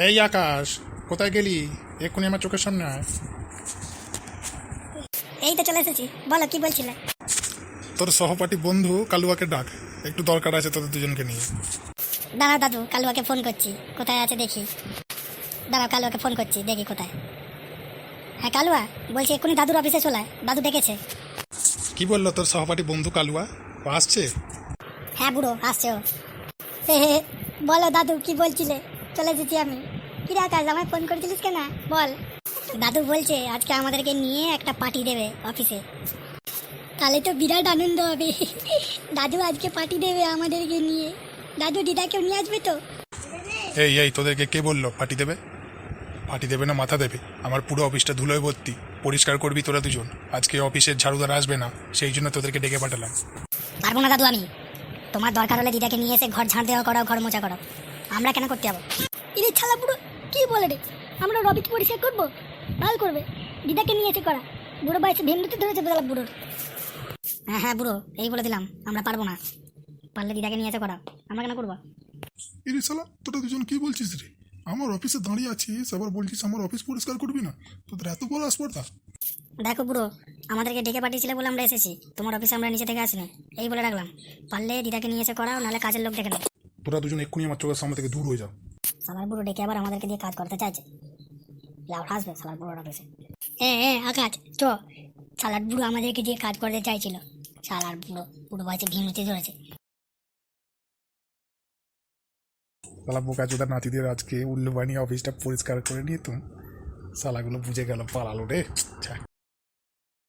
এই আকাশ, কোথায় গেলি? এক্ষুনি আমার চোখের সামনে আয়। এই তো চলে এসেছি, বলো কি বলছিলে? তোর সহপাঠী বন্ধু কালুয়াকে ডাক, একটু দরকার আছে তোদের দুজনকে নিয়ে। দাঁড়াও দাদু, কালুয়াকে ফোন করছি, কোথায় আছে দেখি। দাঁড়াও, কালুয়াকে ফোন করছি, দেখি কোথায়। হ্যাঁ কালুয়া, বলছি এক্ষুনি দাদুর অফিসে চলায়, দাদু ডেকেছে। কি বললো তোর সহপাঠী বন্ধু কালুয়া? ও আসছে? হ্যাঁ বুড়ো, আসছে ও। হে হে, বলো দাদু কি বলছিলে? চলে এসেছি আমি। কি রে আকাশ, আমায় ফোন করেছিলিস কেন? বল। দাদু বলছে আজকে আমাদেরকে নিয়ে একটা পার্টি দেবে অফিসে। তাহলে তো বিরাট আনন্দ হবে। দাদু আজকে পার্টি দেবে আমাদেরকে নিয়ে। দাদু দিদাকেও নিয়ে আসবে তো? এই এই তোদেরকে কে বললো পার্টি দেবে? পার্টি দেবে না মাথা দেবে? আমার পুরো অফিসটা ধুলোয় ভর্তি, পরিষ্কার করবি তোরা দুজন। আজকে অফিসের ঝাড়ুদার আসবে না, সেই জন্য তোদেরকে ডেকে পাঠালাম। পারবো না দাদু আমি। তোমার দরকার হলে দিদাকে নিয়ে এসে ঘর ঝাড় দেওয়া করাও, ঘর মোছা করাও। আমরা কেন করতে যাবো? ইরে ছালা বুড়ো, কি বলে রে? আমরা রবিকে পরিষ্কার করবো? ভাল করবে, দিদাকে নিয়ে এসে করা। বুড়ো বয়সে ভেন্ডুতে ধরেছে বেলা বুড়োর। হ্যাঁ হ্যাঁ বুড়ো, এই বলে দিলাম আমরা পারবো না। পারলে দিদাকে নিয়ে এসে করা, আমরা কেন করবো? ইরে শালা, তোরা দুজন কি বলছিস রে? আমার অফিসে দাঁড়িয়ে আছিস, আবার বলছিস আমার অফিস পরিষ্কার করবি না? তোদের এত বড় আসপর্দা? দেখো বুড়ো, আমাদেরকে ডেকে পাঠিয়েছিলে বলে আমরা এসেছি, তোমার অফিসে আমরা নিচে থেকে আসিনি, এই বলে রাখলাম। পারলে দিদাকে নিয়ে এসে করাও, নাহলে কাজের লোক ডেকে নাও। তোরা দুজন এক্ষুনি আমার চোখের সামনে থেকে দূর হয়ে যাও। সালার বুড়ো ডেকে আবার আমাদেরকে দিয়ে কাজ করতে চাইছে। লাউ হাসবে সালার বুড়োর অফিসে। আকাশ চ, সালার বুড়ো আমাদেরকে দিয়ে কাজ করতে চাইছিল। সালার বুড়ো, বুড়ো বয়সে ভীমতে ধরেছে। শালা বোকা চোদার নাতিদের আজকে উল্লু বানিয়ে অফিসটা পরিষ্কার করে নিয়ে তো শালাগুলো বুঝে গেল, পালালো রে।